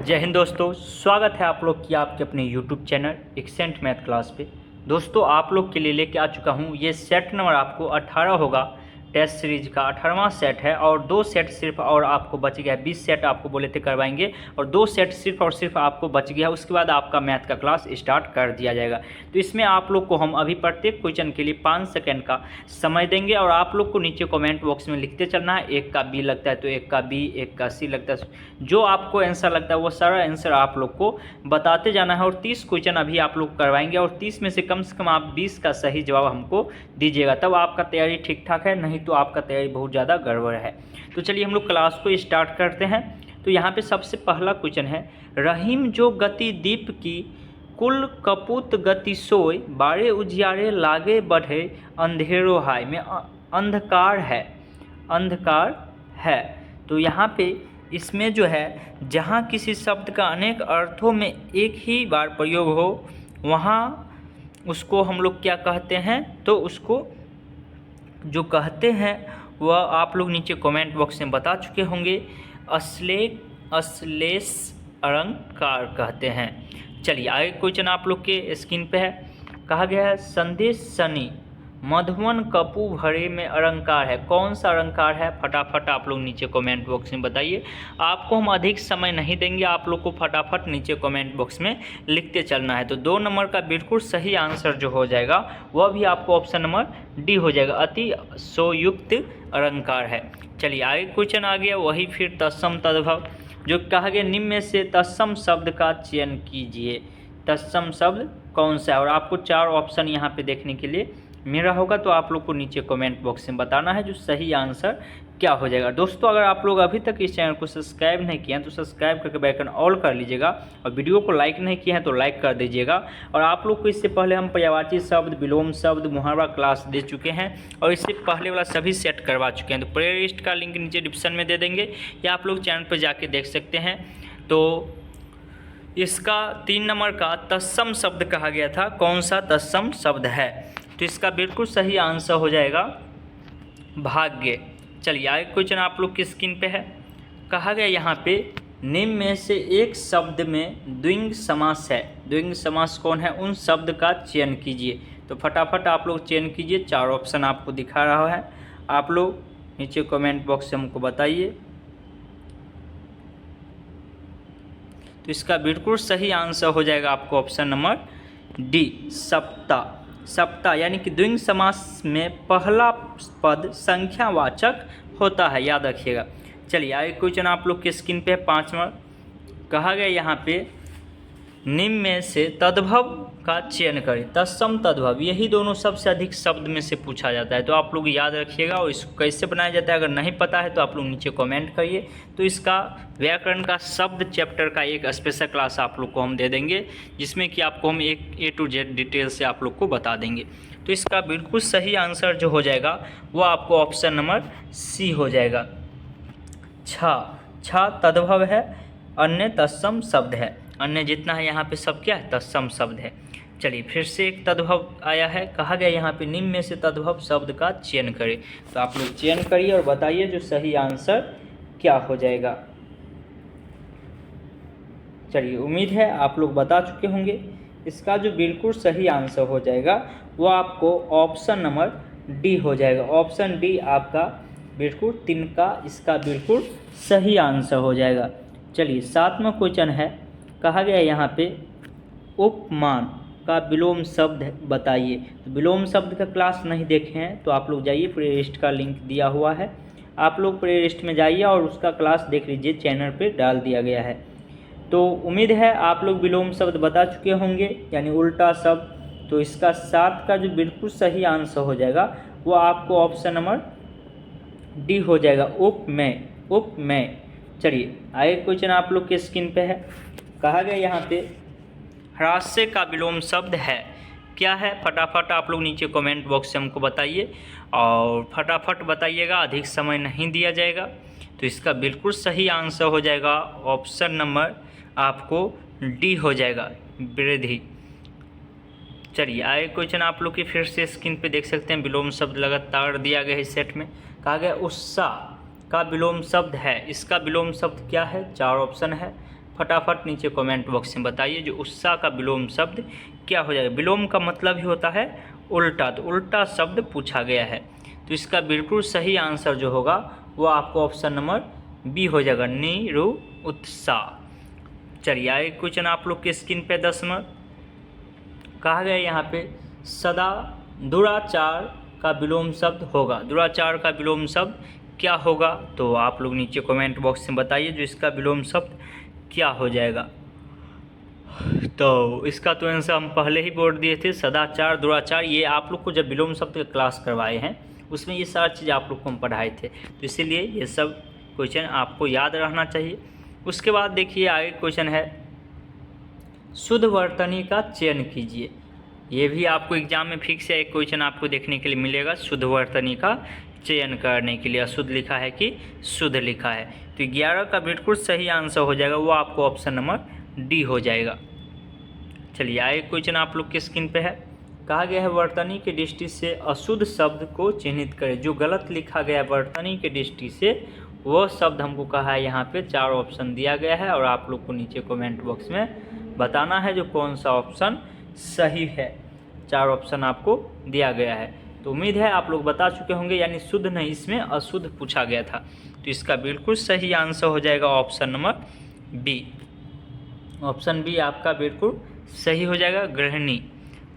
जय हिंद दोस्तों, स्वागत है आप लोग की आपके अपने YouTube channel accent math class पे। दोस्तों आप लोग के लिए लेके आ चुका हूँ, ये सेट नंबर आपको 18 होगा। टेस्ट सीरीज का 18वां सेट है और 2 सेट सिर्फ और आपको बच गया। 20 सेट आपको बोले थे करवाएंगे और 2 सेट सिर्फ और सिर्फ आपको बच गया। उसके बाद आपका मैथ का क्लास स्टार्ट कर दिया जाएगा। तो इसमें आप लोग को हम अभी प्रत्येक क्वेश्चन के लिए 5 सेकेंड का समय देंगे और आप लोग को नीचे कमेंट बॉक्स में लिखते चलना है। एक का बी लगता है तो एक का बी, एक का सी लगता है, जो आपको आंसर लगता है वो सारा आंसर आप लोग को बताते जाना है। और 30 क्वेश्चन अभी आप लोग करवाएंगे और 30 में से कम आप 20 का सही जवाब हमको दीजिएगा, तब आपका तैयारी ठीक ठाक है, नहीं तो आपका तैयारी बहुत ज़्यादा गड़बड़ है। तो चलिए हम लोग क्लास को स्टार्ट करते हैं। तो यहाँ पे सबसे पहला क्वेश्चन है, रहीम जो गति दीप की कुल कपूत गति सोय, बारे उजियारे लागे बढ़े अंधेरो हाय में अंधकार है, अंधकार है। तो यहाँ पे इसमें जो है, जहाँ किसी शब्द का अनेक अर्थों में एक ही बार प्रयोग हो वहाँ उसको हम लोग क्या कहते हैं, तो उसको जो कहते हैं वह आप लोग नीचे कमेंट बॉक्स में बता चुके होंगे। अश्लेष अलंकार कहते हैं। चलिए आगे क्वेश्चन आप लोग के स्क्रीन पे है। कहा गया है, संदेश सनी मधुवन कपू भरे में अलंकार है। कौन सा अलंकार है? फटाफट आप लोग नीचे कमेंट बॉक्स में बताइए। आपको हम अधिक समय नहीं देंगे, आप लोग को फटाफट नीचे कमेंट बॉक्स में लिखते चलना है। तो 2 नंबर का बिल्कुल सही आंसर जो हो जाएगा वह भी आपको ऑप्शन नंबर डी हो जाएगा, अति सोयुक्त अलंकार है। चलिए आगे क्वेश्चन आ गया, वही फिर तत्सम तद्भव। जो कहा गया, निम्न में से तत्सम शब्द का चयन कीजिए। तत्सम शब्द कौन सा है? और आपको 4 ऑप्शन यहाँ पे देखने के लिए मेरा होगा, तो आप लोग को नीचे कमेंट बॉक्स में बताना है जो सही आंसर क्या हो जाएगा। दोस्तों अगर आप लोग अभी तक इस चैनल को सब्सक्राइब नहीं किए हैं तो सब्सक्राइब करके बेल आइकन ऑल कर लीजिएगा, और वीडियो को लाइक नहीं किए हैं तो लाइक कर दीजिएगा। और आप लोग को इससे पहले हम पर्यायवाची शब्द, विलोम शब्द, मुहावरा क्लास दे चुके हैं और इससे पहले वाला सभी सेट करवा चुके हैं। तो प्लेलिस्ट का लिंक नीचे डिस्क्रिप्शन में दे देंगे या आप लोग चैनल पर जाके देख सकते हैं। तो इसका 3 नंबर का तत्सम शब्द कहा गया था, कौन सा तत्सम शब्द है? तो इसका बिल्कुल सही आंसर हो जाएगा भाग्य। चलिए आगे क्वेश्चन आप लोग की स्क्रीन पे है। कहा गया यहाँ पे, निम्न में से एक शब्द में द्विंग समास है। द्विंग समास कौन है? उन शब्द का चयन कीजिए। तो फटाफट आप लोग चयन कीजिए। 4 ऑप्शन आपको दिखा रहा है, आप लोग नीचे कमेंट बॉक्स से हमको बताइए। तो इसका बिल्कुल सही आंसर हो जाएगा आपको ऑप्शन नंबर डी, सप्ताह। सप्ताह यानी कि द्विंग समास में पहला पद संख्यावाचक होता है, याद रखिएगा। चलिए आगे क्वेश्चन आप लोग के स्क्रीन पे 5वां। कहा गया यहाँ पे, निम्न में से तद्भव का चयन करें। तत्सम तद्भव, यही दोनों सबसे अधिक शब्द में से पूछा जाता है, तो आप लोग याद रखिएगा। और इसको कैसे बनाया जाता है अगर नहीं पता है तो आप लोग नीचे कमेंट करिए। तो इसका व्याकरण का शब्द चैप्टर का एक स्पेशल क्लास आप लोग को हम दे देंगे, जिसमें कि आपको हम एक A to Z डिटेल से आप लोग को बता देंगे। तो इसका बिल्कुल सही आंसर जो हो जाएगा वो आपको ऑप्शन नंबर सी हो जाएगा। छ तद्भव है, अन्य तत्सम शब्द है। अन्य जितना है यहाँ पे सब क्या है? तत्सम शब्द है। चलिए फिर से एक तद्भव आया है। कहा गया यहाँ पे, निम्न में से तद्भव शब्द का चयन करें। तो आप लोग चयन करिए और बताइए जो सही आंसर क्या हो जाएगा। चलिए उम्मीद है आप लोग बता चुके होंगे। इसका जो बिल्कुल सही आंसर हो जाएगा वो आपको ऑप्शन नंबर डी हो जाएगा। ऑप्शन डी आपका बिल्कुल 3 का इसका बिल्कुल सही आंसर हो जाएगा। चलिए 7वां क्वेश्चन है। कहा गया यहाँ पे, उपमान का विलोम शब्द बताइए। तो विलोम शब्द का क्लास नहीं देखे हैं तो आप लोग जाइए, प्लेलिस्ट का लिंक दिया हुआ है, आप लोग प्लेलिस्ट में जाइए और उसका क्लास देख लीजिए, चैनल पे डाल दिया गया है। तो उम्मीद है आप लोग विलोम शब्द बता चुके होंगे, यानी उल्टा शब्द। तो इसका 7 का जो बिल्कुल सही आंसर हो जाएगा वो आपको ऑप्शन नंबर डी हो जाएगा, उपमेय। उपमेय। चलिए आगे क्वेश्चन आप लोग के स्क्रीन पे है। कहा गया यहाँ पे, ह्रास्य का विलोम शब्द है, क्या है? फटाफट आप लोग नीचे कमेंट बॉक्स से हमको बताइए और फटाफट बताइएगा, अधिक समय नहीं दिया जाएगा। तो इसका बिल्कुल सही आंसर हो जाएगा ऑप्शन नंबर आपको डी हो जाएगा, वृद्धि। चलिए आगे क्वेश्चन आप लोग की फिर से स्क्रीन पे देख सकते हैं, विलोम शब्द लगातार दिया गया है इस सेट में। कहा गया, उत्साह का विलोम शब्द है। इसका विलोम शब्द क्या है? 4 ऑप्शन है, फटाफट नीचे कमेंट बॉक्स में बताइए जो उत्साह का विलोम शब्द क्या हो जाएगा। विलोम का मतलब ही होता है उल्टा, तो उल्टा शब्द पूछा गया है। तो इसका बिल्कुल सही आंसर जो होगा वो आपको ऑप्शन नंबर बी हो जाएगा, निरुत्साह। चलिए आगे क्वेश्चन आप लोग के स्क्रीन पे 10 नंबर कहा गया यहाँ पे सदा दुराचार का विलोम शब्द होगा। दुराचार का विलोम शब्द क्या होगा, तो आप लोग नीचे कमेंट बॉक्स में बताइए जो इसका विलोम शब्द क्या हो जाएगा। तो इसका तो आंसर हम पहले ही बोल दिए थे, सदाचार दुराचार। ये आप लोग को जब विलोम शब्द का क्लास करवाए हैं उसमें ये सारी चीज़ आप लोग को हम पढ़ाए थे, तो इसीलिए ये सब क्वेश्चन आपको याद रहना चाहिए। उसके बाद देखिए आगे क्वेश्चन है शुद्ध वर्तनी का चयन कीजिए। ये भी आपको एग्जाम में फिक्स है, एक क्वेश्चन आपको देखने के लिए मिलेगा शुद्ध वर्तनी का चयन करने के लिए अशुद्ध लिखा है कि शुद्ध लिखा है। तो 11 का बिल्कुल सही आंसर हो जाएगा वो आपको ऑप्शन नंबर डी हो जाएगा। चलिए आगे क्वेश्चन आप लोग के स्क्रीन पे है कहा गया है वर्तनी की दृष्टि से अशुद्ध शब्द को चिन्हित करें। जो गलत लिखा गया है वर्तनी की दृष्टि से वो शब्द हमको कहा है, यहाँ पे 4 ऑप्शन दिया गया है और आप लोग को नीचे कमेंट बॉक्स में बताना है जो कौन सा ऑप्शन सही है। 4 ऑप्शन आपको दिया गया है, तो उम्मीद है आप लोग बता चुके होंगे, यानी शुद्ध नहीं इसमें अशुद्ध पूछा गया था। तो इसका बिल्कुल सही आंसर हो जाएगा option number B. Option B आपका बिल्कुल सही हो जाएगा, गृहिणी।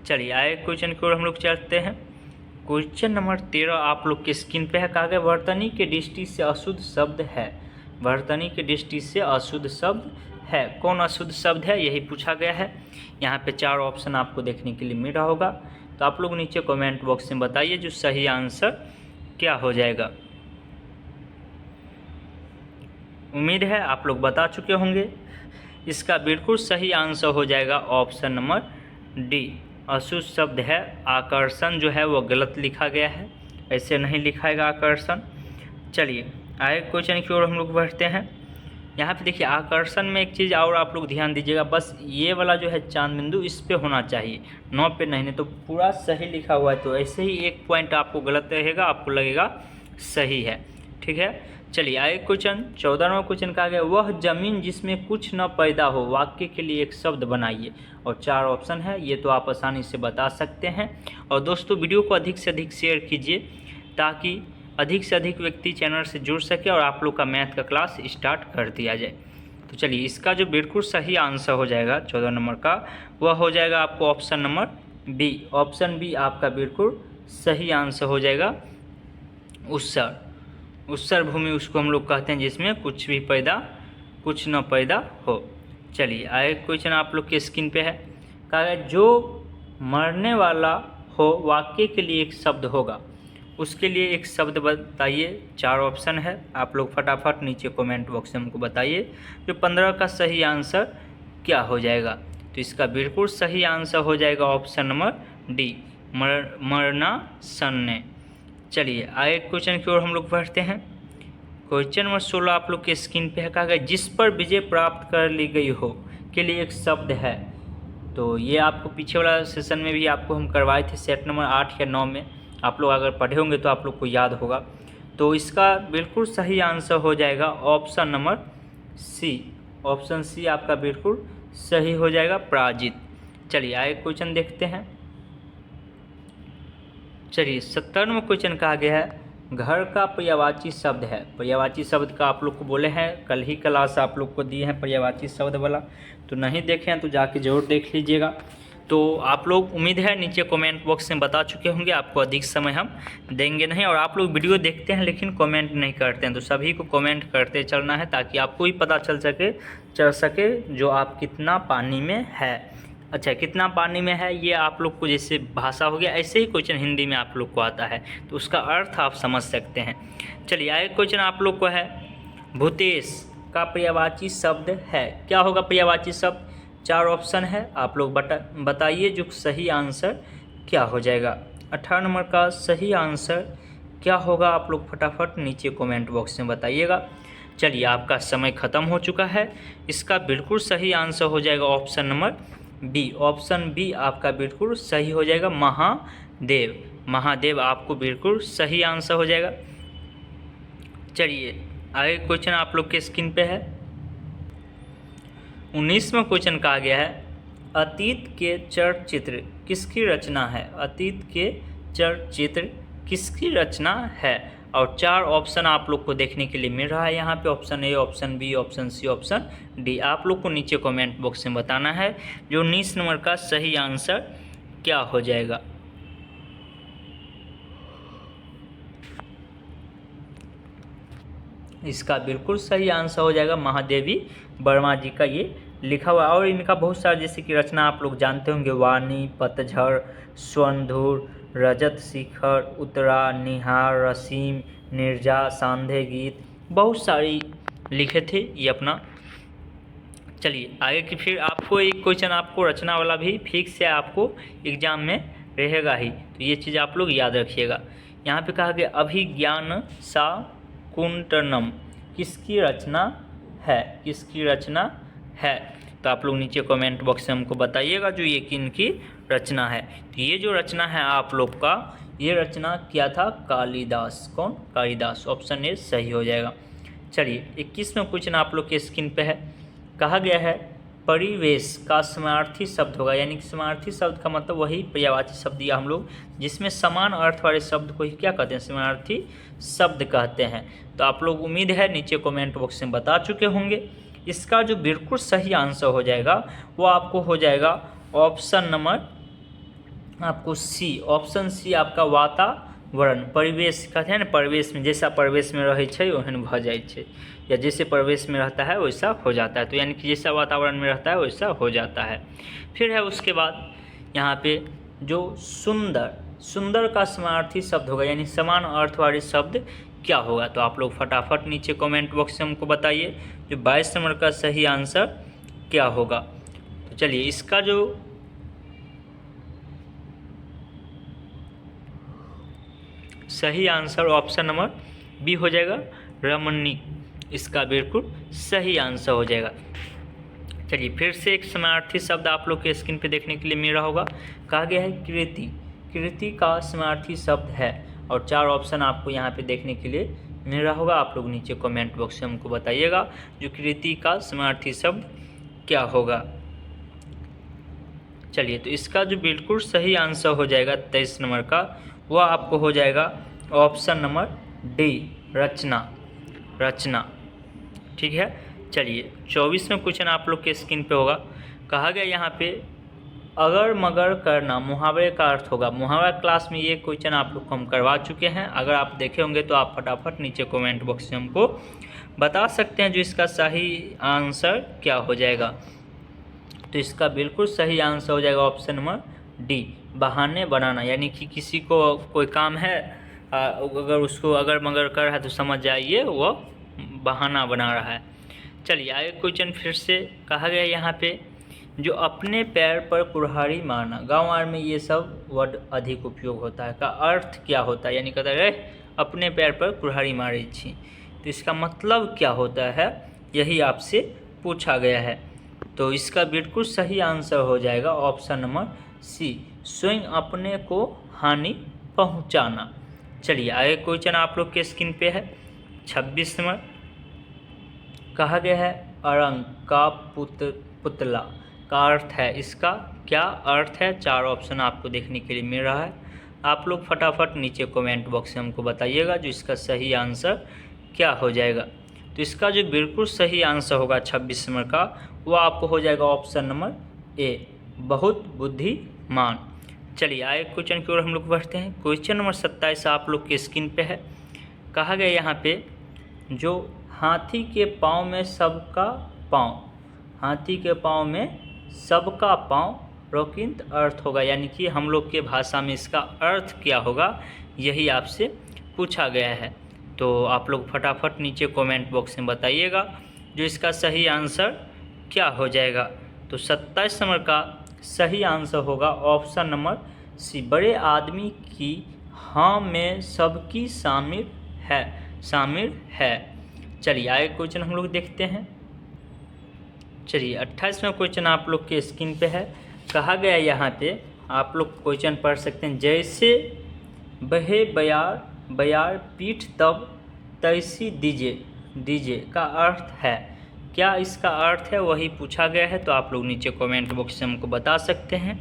चलिए आगे क्वेश्चन की ओर हम लोग चलते हैं। क्वेश्चन नंबर 13 आप लोग के स्क्रीन पे है कहा गया वर्तनी के दृष्टि से अशुद्ध शब्द है। वर्तनी के दृष्टि से अशुद्ध शब्द है, कौन अशुद्ध शब्द है यही पूछा गया है। यहाँ पे 4 ऑप्शन आपको देखने के लिए मिल रहा होगा, तो आप लोग नीचे कमेंट बॉक्स में बताइए जो सही आंसर क्या हो जाएगा। उम्मीद है आप लोग बता चुके होंगे। इसका बिल्कुल सही आंसर हो जाएगा ऑप्शन नंबर डी। अशुद्ध शब्द है आकर्षण, जो है वो गलत लिखा गया है, ऐसे नहीं लिखाएगा आकर्षण। चलिए आगे क्वेश्चन की ओर हम लोग बढ़ते हैं। यहाँ पे देखिए आकर्षण में एक चीज़ और आप लोग ध्यान दीजिएगा, बस ये वाला जो है चांद बिंदु इस पे होना चाहिए, 9 पे नहीं तो पूरा सही लिखा हुआ है। तो ऐसे ही एक पॉइंट आपको गलत रहेगा, आपको लगेगा सही है, ठीक है। चलिए आगे क्वेश्चन 14वां क्वेश्चन कहा गया वह जमीन जिसमें कुछ न पैदा हो वाक्य के लिए एक शब्द बनाइए। और 4 ऑप्शन है, ये तो आप आसानी से बता सकते हैं। और दोस्तों वीडियो को अधिक से अधिक शेयर कीजिए ताकि अधिक से अधिक व्यक्ति चैनल से जुड़ सके और आप लोग का मैथ का क्लास स्टार्ट कर दिया जाए। तो चलिए इसका जो बिल्कुल सही आंसर हो जाएगा 14 नंबर का वह हो जाएगा आपको option number B. Option B आपका बिल्कुल सही आंसर हो जाएगा उत्सर। उत्सर भूमि उसको हम लोग कहते हैं जिसमें कुछ भी पैदा कुछ न पैदा हो। चलिए आगे क्वेश्चन आप लोग के स्क्रीन पे है कहा गया जो मरने वाला हो वाक्य के लिए एक शब्द होगा, उसके लिए एक शब्द बताइए। 4 ऑप्शन है, आप लोग फटाफट नीचे कमेंट बॉक्स में हमको बताइए जो 15 का सही आंसर क्या हो जाएगा। तो इसका बिल्कुल सही आंसर हो जाएगा ऑप्शन नंबर डी, मरना सन्ने। चलिए आगे क्वेश्चन की ओर हम लोग बढ़ते हैं। क्वेश्चन नंबर 16 आप लोग के स्क्रीन पे है कहा गया जिस पर विजय प्राप्त कर ली गई हो के लिए एक शब्द है। तो ये आपको पीछे वाला सेशन में भी आपको हम करवाए थे, सेट नंबर 8 या 9 में, आप लोग अगर पढ़े होंगे तो आप लोग को याद होगा। तो इसका बिल्कुल सही आंसर हो जाएगा option number C. Option C आपका बिल्कुल सही हो जाएगा पराजित। चलिए आगे क्वेश्चन देखते हैं। चलिए 17वां क्वेश्चन कहा गया है घर का पर्यायवाची शब्द है। पर्यायवाची शब्द का आप लोग को बोले हैं, कल ही क्लास आप लोग को दिए हैं पर्यायवाची शब्द वाला, तो नहीं देखे हैं तो जाके जरूर देख लीजिएगा। तो आप लोग उम्मीद है नीचे कमेंट बॉक्स में बता चुके होंगे, आपको अधिक समय हम देंगे नहीं। और आप लोग वीडियो देखते हैं लेकिन कमेंट नहीं करते हैं, तो सभी को कमेंट करते चलना है ताकि आपको ही पता चल सके जो आप कितना पानी में है। अच्छा कितना पानी में है ये आप लोग को जैसे भाषा हो गया, ऐसे ही क्वेश्चन हिंदी में आप लोग को आता है तो उसका अर्थ आप समझ सकते हैं। चलिए आगे क्वेश्चन आप लोग को है भूतेश का पर्यायवाची शब्द है। क्या होगा पर्यायवाची शब्द? 4 ऑप्शन है, आप लोग बताइए जो सही आंसर क्या हो जाएगा। 18 नंबर का सही आंसर क्या होगा आप लोग फटाफट नीचे कमेंट बॉक्स में बताइएगा। चलिए आपका समय ख़त्म हो चुका है। इसका बिल्कुल सही आंसर हो जाएगा option number B. Option B आपका बिल्कुल सही हो जाएगा महादेव। महादेव आपको बिल्कुल सही आंसर हो जाएगा। चलिए आगे क्वेश्चन आप लोग के स्क्रीन पे है 19वां क्वेश्चन कहा गया है अतीत के चलचित्र किसकी रचना है। अतीत के चलचित्र किसकी रचना है। और 4 ऑप्शन आप लोग को देखने के लिए मिल रहा है यहाँ पे, option A, option B, option C, option D. आप लोग को नीचे कमेंट बॉक्स में बताना है जो 19 नंबर का सही आंसर क्या हो जाएगा। इसका बिल्कुल सही आंसर हो जाएगा महादेवी वर्मा जी का ये लिखा हुआ। और इनका बहुत सारा जैसे कि रचना आप लोग जानते होंगे, वाणी, पतझड़, स्वर्णधूर, रजत शिखर, उत्तरा, निहार, रसीम, निर्जा, सांधे गीत, बहुत सारी लिखे थे ये अपना। चलिए आगे की फिर आपको एक क्वेश्चन आपको रचना वाला भी फिक्स है, आपको एग्जाम में रहेगा ही, तो ये चीज़ आप लोग याद रखिएगा। यहाँ पे कहा गया अभिज्ञान शाकुंतलम किसकी रचना है। किसकी रचना है, तो आप लोग नीचे कमेंट बॉक्स में हमको बताइएगा जो ये किनकी रचना है। तो ये जो रचना है आप लोग का, ये रचना क्या था, कालिदास। कौन, कालिदास। ऑप्शन ए सही हो जाएगा। चलिए 21वां क्वेश्चन आप लोग के स्क्रीन पे है। कहा गया है परिवेश का समानार्थी शब्द होगा, यानी कि समानार्थी शब्द का मतलब वही पर्यायवाची शब्द दिया हम लोग, जिसमें समान अर्थ वाले शब्द को ही क्या कहते हैं, समानार्थी शब्द कहते हैं। तो आप लोग उम्मीद है नीचे कमेंट बॉक्स में बता चुके होंगे। इसका जो बिल्कुल सही आंसर हो जाएगा वो आपको हो जाएगा ऑप्शन नंबर आपको सी। ऑप्शन सी आपका वातावरण, परिवेश कहते हैं ना, परिवेश में जैसा परिवेश में रहे छै ओहन भ जाए छै, या जैसे परिवेश में रहता है वैसा हो जाता है। तो यानी कि जैसा वातावरण में रहता है वैसा हो जाता है। फिर है उसके बाद यहाँ पे जो सुंदर, सुंदर का समानार्थी शब्द होगा, यानी समान अर्थ वाले शब्द क्या होगा। तो आप लोग फटाफट नीचे कमेंट बॉक्स में हमको बताइए जो 22 नंबर का सही आंसर क्या होगा। तो चलिए इसका जो सही आंसर ऑप्शन नंबर बी हो जाएगा, रमणीक। इसका बिल्कुल सही आंसर हो जाएगा। चलिए फिर से एक समानार्थी शब्द आप लोग के स्क्रीन पे देखने के लिए मिल रहा होगा। कहा गया है कृति, कृति का समानार्थी शब्द है, और 4 ऑप्शन आपको यहाँ पे देखने के लिए मिल रहा होगा। आप लोग नीचे कमेंट बॉक्स में हमको बताइएगा जो कृति का समानार्थी शब्द क्या होगा। चलिए तो इसका जो बिल्कुल सही आंसर हो जाएगा 23 नंबर का, वह आपको हो जाएगा ऑप्शन नंबर डी, रचना। रचना, ठीक है। चलिए 24वां क्वेश्चन आप लोग के स्क्रीन पे होगा। कहा गया यहाँ पे अगर मगर करना मुहावरे का अर्थ होगा। मुहावरा क्लास में ये क्वेश्चन आप लोग को हम करवा चुके हैं, अगर आप देखे होंगे तो आप फटाफट नीचे कमेंट बॉक्स में हमको बता सकते हैं जो इसका सही आंसर क्या हो जाएगा। तो इसका बिल्कुल सही आंसर हो जाएगा ऑप्शन नंबर डी, बहाने बनाना। यानी कि किसी को कोई काम है, अगर उसको अगर मगर कर रहा है तो समझ जाइए वो बहाना बना रहा है। चलिए आगे क्वेश्चन फिर से कहा गया यहाँ पे जो अपने पैर पर कुल्हाड़ी मारना, गाँव आर में ये सब वर्ड अधिक उपयोग होता है। का अर्थ क्या होता है, यानी कहता है अपने पैर पर कुल्हाड़ी मारी छी, तो इसका मतलब क्या होता है, यही आपसे पूछा गया है। तो इसका बिल्कुल सही आंसर हो जाएगा ऑप्शन नंबर सी, स्वयं अपने को हानि पहुंचाना। चलिए आगे क्वेश्चन आप लोग के स्क्रीन पे है 26 नंबर। कहा गया है अरंग का पुतला का अर्थ है, इसका क्या अर्थ है। 4 ऑप्शन आपको देखने के लिए मिल रहा है। आप लोग फटाफट नीचे कमेंट बॉक्स में हमको बताइएगा जो इसका सही आंसर क्या हो जाएगा। तो इसका जो बिल्कुल सही आंसर होगा 26 नंबर का, वो आपको हो जाएगा ऑप्शन नंबर ए, बहुत बुद्धिमान। चलिए आगे क्वेश्चन की ओर हम लोग बढ़ते हैं। क्वेश्चन नंबर 27 आप लोग के स्क्रीन पे है। कहा गया यहाँ पे जो हाथी के पाँव में सबका पाँव, हाथी के पाँव में सबका पाँव रोकिंत अर्थ होगा, यानी कि हम लोग के भाषा में इसका अर्थ क्या होगा, यही आपसे पूछा गया है। तो आप लोग फटाफट नीचे कमेंट बॉक्स में बताइएगा जो इसका सही आंसर क्या हो जाएगा। तो 27 नंबर का सही आंसर होगा ऑप्शन नंबर सी, बड़े आदमी की हाँ में सबकी शामिल है, शामिल है। चलिए आगे क्वेश्चन हम लोग देखते हैं। चलिए 28वां क्वेश्चन आप लोग के स्क्रीन पे है। कहा गया यहाँ पे आप लोग क्वेश्चन पढ़ सकते हैं, जैसे बहे बयार बयार पीठ तब तैसी दीजे, दीजे का अर्थ है, क्या इसका अर्थ है वही पूछा गया है। तो आप लोग नीचे कमेंट बॉक्स में हमको बता सकते हैं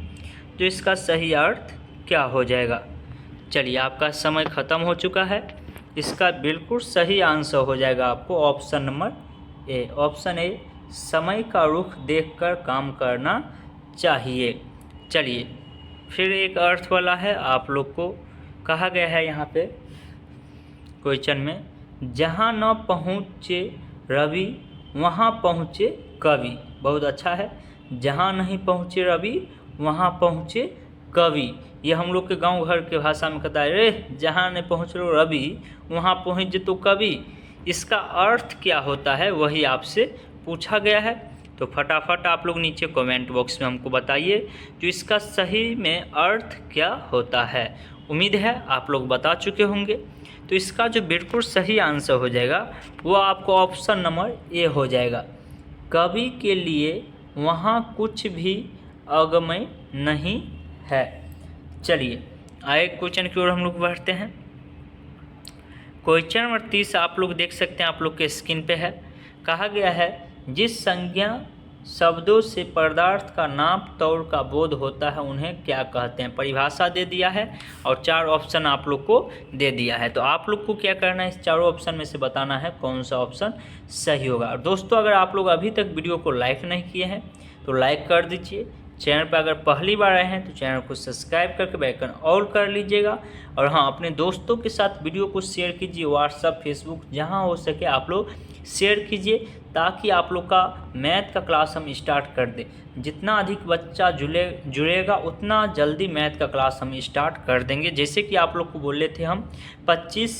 तो इसका सही अर्थ क्या हो जाएगा। चलिए आपका समय ख़त्म हो चुका है। इसका बिल्कुल सही आंसर हो जाएगा आपको option number A. Option A, समय का रुख देखकर काम करना चाहिए। चलिए फिर एक अर्थ वाला है, आप लोग को कहा गया है यहाँ पे क्वेश्चन में, जहाँ न पहुँचे रवि वहाँ पहुँचे कवि। बहुत अच्छा है, जहाँ नहीं पहुँचे रवि वहाँ पहुँचे कवि। ये हम लोग के गांव घर के भाषा में कहता है, रे जहाँ नहीं पहुँच रो रवि वहाँ पहुँच जे तो कवि। इसका अर्थ क्या होता है वही आपसे पूछा गया है। तो फटाफट आप लोग नीचे कमेंट बॉक्स में हमको बताइए जो इसका सही में अर्थ क्या होता है। उम्मीद है आप लोग बता चुके होंगे। तो इसका जो बिल्कुल सही आंसर हो जाएगा वो आपको ऑप्शन नंबर ए हो जाएगा। कवि के लिए वहाँ कुछ भी अगमय नहीं है। चलिए आगे क्वेश्चन की ओर हम लोग बढ़ते हैं। क्वेश्चन नंबर 30 आप लोग देख सकते हैं, आप लोग के स्क्रीन पे है। कहा गया है, जिस संज्ञा शब्दों से पदार्थ का नाप तौल का बोध होता है उन्हें क्या कहते हैं। परिभाषा दे दिया है और 4 ऑप्शन आप लोग को दे दिया है। तो आप लोग को क्या करना है, इस चारों ऑप्शन में से बताना है कौन सा ऑप्शन सही होगा। और दोस्तों अगर आप लोग अभी तक वीडियो को लाइक नहीं किए हैं तो लाइक कर दीजिए। चैनल पर अगर पहली बार आए हैं तो चैनल को सब्सक्राइब करके बेल आइकन ऑल कर लीजिएगा। और हाँ, अपने दोस्तों के साथ वीडियो को शेयर कीजिए, व्हाट्सएप, फेसबुक, जहाँ हो सके आप लोग शेयर कीजिए ताकि आप लोग का मैथ का क्लास हम स्टार्ट कर दें। जितना अधिक बच्चा जुड़ेगा उतना जल्दी मैथ का क्लास हम स्टार्ट कर देंगे। जैसे कि आप लोग को बोले थे हम 25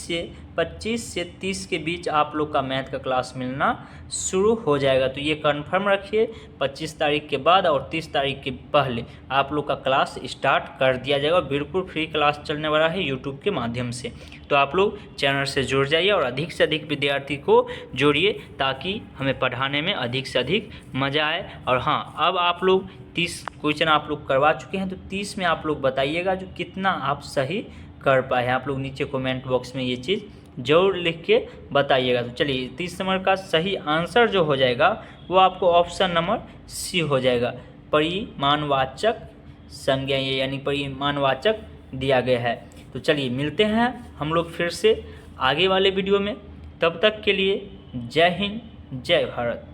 से 30 के बीच आप लोग का मैथ का क्लास मिलना शुरू हो जाएगा। तो ये कंफर्म रखिए, 25 तारीख के बाद और 30 तारीख के पहले आप लोग का क्लास स्टार्ट कर दिया जाएगा। बिल्कुल फ्री क्लास चलने वाला है यूट्यूब के माध्यम से। तो आप लोग चैनल से जुड़ जाइए और अधिक से अधिक विद्यार्थी को जोड़िए ताकि हमें पढ़ाने में अधिक से अधिक मज़ा आए। और हाँ, अब आप लोग 30 क्वेश्चन आप लोग करवा चुके हैं तो 30 में आप लोग बताइएगा जो कितना आप सही कर पाए हैं। आप लोग नीचे कमेंट बॉक्स में ये चीज़ जरूर लिख के बताइएगा। तो चलिए 30 नंबर का सही आंसर जो हो जाएगा वो आपको ऑप्शन नंबर सी हो जाएगा। परिमाणवाचक संज्ञा यानी परिमाणवाचक दिया गया है। तो चलिए मिलते हैं हम लोग फिर से आगे वाले वीडियो में। तब तक के लिए जय हिंद, जय भारत।